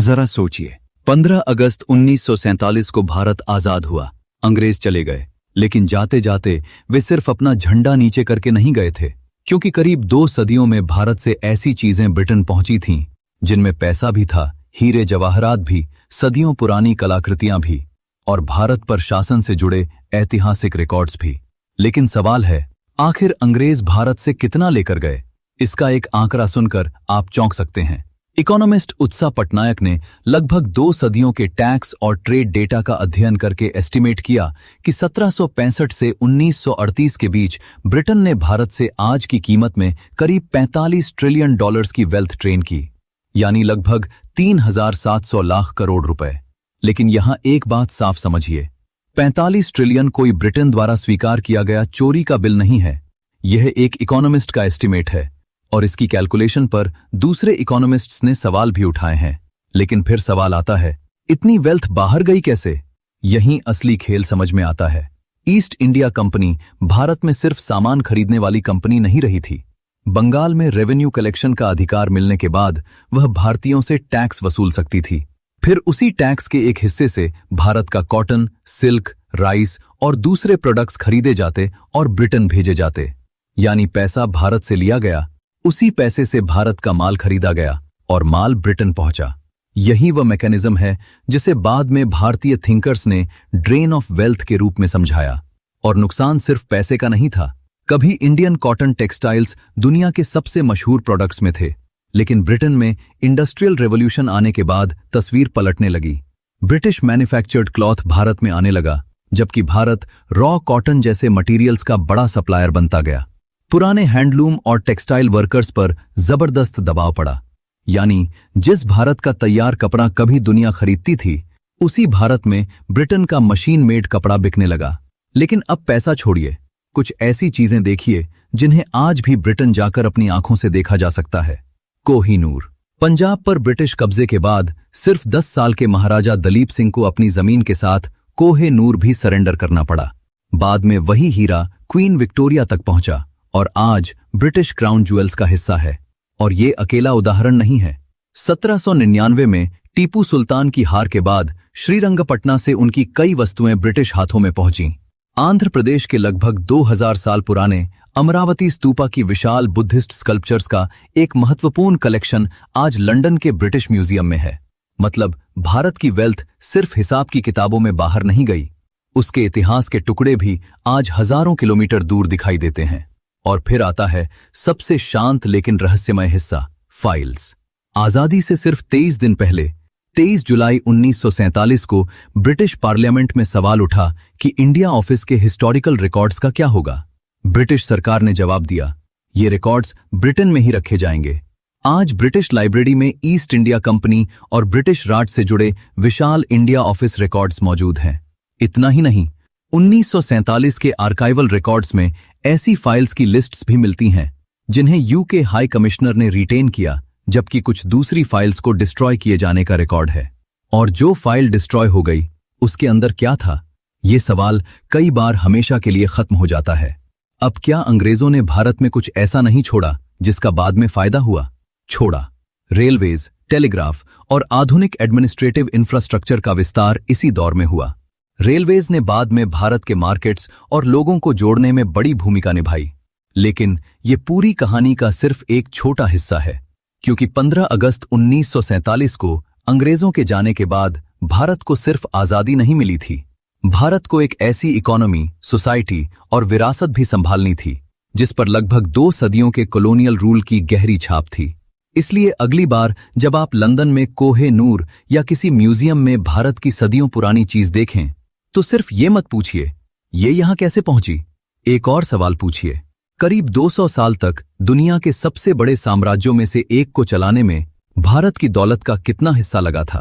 जरा सोचिए, 15 अगस्त 1947 को भारत आजाद हुआ। अंग्रेज चले गए, लेकिन जाते जाते वे सिर्फ अपना झंडा नीचे करके नहीं गए थे, क्योंकि करीब 2 सदियों में भारत से ऐसी चीजें ब्रिटेन पहुंची थीं जिनमें पैसा भी था, हीरे जवाहरात भी, सदियों पुरानी कलाकृतियां भी और भारत पर शासन से जुड़े ऐतिहासिक रिकॉर्ड्स भी। लेकिन सवाल है, आखिर अंग्रेज भारत से कितना लेकर गए? इसका एक आंकड़ा सुनकर आप चौंक सकते हैं। इकोनॉमिस्ट उत्साह पटनायक ने लगभग 2 सदियों के टैक्स और ट्रेड डेटा का अध्ययन करके एस्टिमेट किया कि 1765 से 1938 के बीच ब्रिटेन ने भारत से आज की कीमत में करीब 45 ट्रिलियन डॉलर्स की वेल्थ ट्रेन की, यानी लगभग 3,700 लाख करोड़ रुपए। लेकिन यहां एक बात साफ समझिए, 45 ट्रिलियन कोई ब्रिटेन द्वारा स्वीकार किया गया चोरी का बिल नहीं है। यह एक इकोनॉमिस्ट का एस्टिमेट है और इसकी कैलकुलेशन पर दूसरे इकोनॉमिस्ट्स ने सवाल भी उठाए हैं। लेकिन फिर सवाल आता है, इतनी वेल्थ बाहर गई कैसे? यहीं असली खेल समझ में आता है। ईस्ट इंडिया कंपनी भारत में सिर्फ सामान खरीदने वाली कंपनी नहीं रही थी। बंगाल में रेवेन्यू कलेक्शन का अधिकार मिलने के बाद वह भारतीयों से टैक्स वसूल सकती थी। फिर उसी टैक्स के एक हिस्से से भारत का कॉटन, सिल्क, राइस और दूसरे प्रोडक्ट्स खरीदे जाते और ब्रिटेन भेजे जाते। यानी पैसा भारत से लिया गया, उसी पैसे से भारत का माल खरीदा गया और माल ब्रिटेन पहुंचा। यही वह मैकेनिज्म है जिसे बाद में भारतीय थिंकर्स ने ड्रेन ऑफ वेल्थ के रूप में समझाया। और नुकसान सिर्फ पैसे का नहीं था। कभी इंडियन कॉटन टेक्सटाइल्स दुनिया के सबसे मशहूर प्रोडक्ट्स में थे, लेकिन ब्रिटेन में इंडस्ट्रियल रेवोल्यूशन आने के बाद तस्वीर पलटने लगी। ब्रिटिश मैन्युफैक्चर्ड क्लॉथ भारत में आने लगा, जबकि भारत रॉ कॉटन जैसे मटेरियल्स का बड़ा सप्लायर बनता गया। पुराने हैंडलूम और टेक्सटाइल वर्कर्स पर जबरदस्त दबाव पड़ा। यानी जिस भारत का तैयार कपड़ा कभी दुनिया खरीदती थी, उसी भारत में ब्रिटेन का मशीन मेड कपड़ा बिकने लगा। लेकिन अब पैसा छोड़िए, कुछ ऐसी चीजें देखिए जिन्हें आज भी ब्रिटेन जाकर अपनी आंखों से देखा जा सकता है। कोहिनूर। पंजाब पर ब्रिटिश कब्जे के बाद सिर्फ 10 साल के महाराजा दलीप सिंह को अपनी जमीन के साथ कोहिनूर भी सरेंडर करना पड़ा। बाद में वही हीरा क्वीन विक्टोरिया तक पहुंचा और आज ब्रिटिश क्राउन ज्वेल्स का हिस्सा है। और ये अकेला उदाहरण नहीं है। 1799 में टीपू सुल्तान की हार के बाद श्रीरंगपटना से उनकी कई वस्तुएं ब्रिटिश हाथों में पहुंची। आंध्र प्रदेश के लगभग 2000 साल पुराने अमरावती स्तूपा की विशाल बुद्धिस्ट स्कल्पचर्स का एक महत्वपूर्ण कलेक्शन आज लंदन के ब्रिटिश म्यूजियम में है। मतलब भारत की वेल्थ सिर्फ हिसाब की किताबों में बाहर नहीं गई, उसके इतिहास के टुकड़े भी आज हजारों किलोमीटर दूर दिखाई देते हैं। और फिर आता है सबसे शांत लेकिन रहस्यमय हिस्सा, फाइल्स। आजादी से सिर्फ 23 दिन पहले 23 जुलाई 1947 को ब्रिटिश पार्लियामेंट में सवाल उठा कि इंडिया ऑफिस के हिस्टोरिकल रिकॉर्ड्स का क्या होगा। ब्रिटिश सरकार ने जवाब दिया, ये रिकॉर्ड्स ब्रिटेन में ही रखे जाएंगे। आज ब्रिटिश लाइब्रेरी में ईस्ट इंडिया कंपनी और ब्रिटिश राज से जुड़े विशाल इंडिया ऑफिस रिकॉर्ड्स मौजूद हैं। इतना ही नहीं, 1947 के आर्काइवल रिकॉर्ड्स में ऐसी फाइल्स की लिस्ट्स भी मिलती हैं जिन्हें यूके हाई कमिश्नर ने रिटेन किया, जबकि कुछ दूसरी फाइल्स को डिस्ट्रॉय किए जाने का रिकॉर्ड है। और जो फाइल डिस्ट्रॉय हो गई, उसके अंदर क्या था? ये सवाल कई बार हमेशा के लिए खत्म हो जाता है। अब क्या अंग्रेजों ने भारत में कुछ ऐसा नहीं छोड़ा जिसका बाद में फायदा हुआ? छोड़ा। रेलवेज, टेलीग्राफ और आधुनिक एडमिनिस्ट्रेटिव इंफ्रास्ट्रक्चर का विस्तार इसी दौर में हुआ। रेलवेज ने बाद में भारत के मार्केट्स और लोगों को जोड़ने में बड़ी भूमिका निभाई। लेकिन ये पूरी कहानी का सिर्फ एक छोटा हिस्सा है, क्योंकि 15 अगस्त 1947 को अंग्रेजों के जाने के बाद भारत को सिर्फ आजादी नहीं मिली थी, भारत को एक ऐसी इकोनॉमी, सोसाइटी और विरासत भी संभालनी थी जिस पर लगभग 2 सदियों के कॉलोनियल रूल की गहरी छाप थी। इसलिए अगली बार जब आप लंदन में कोहिनूर या किसी म्यूजियम में भारत की सदियों पुरानी चीज देखें, तो सिर्फ ये मत पूछिए ये यहां कैसे पहुंची। एक और सवाल पूछिए, करीब 200 साल तक दुनिया के सबसे बड़े साम्राज्यों में से एक को चलाने में भारत की दौलत का कितना हिस्सा लगा था?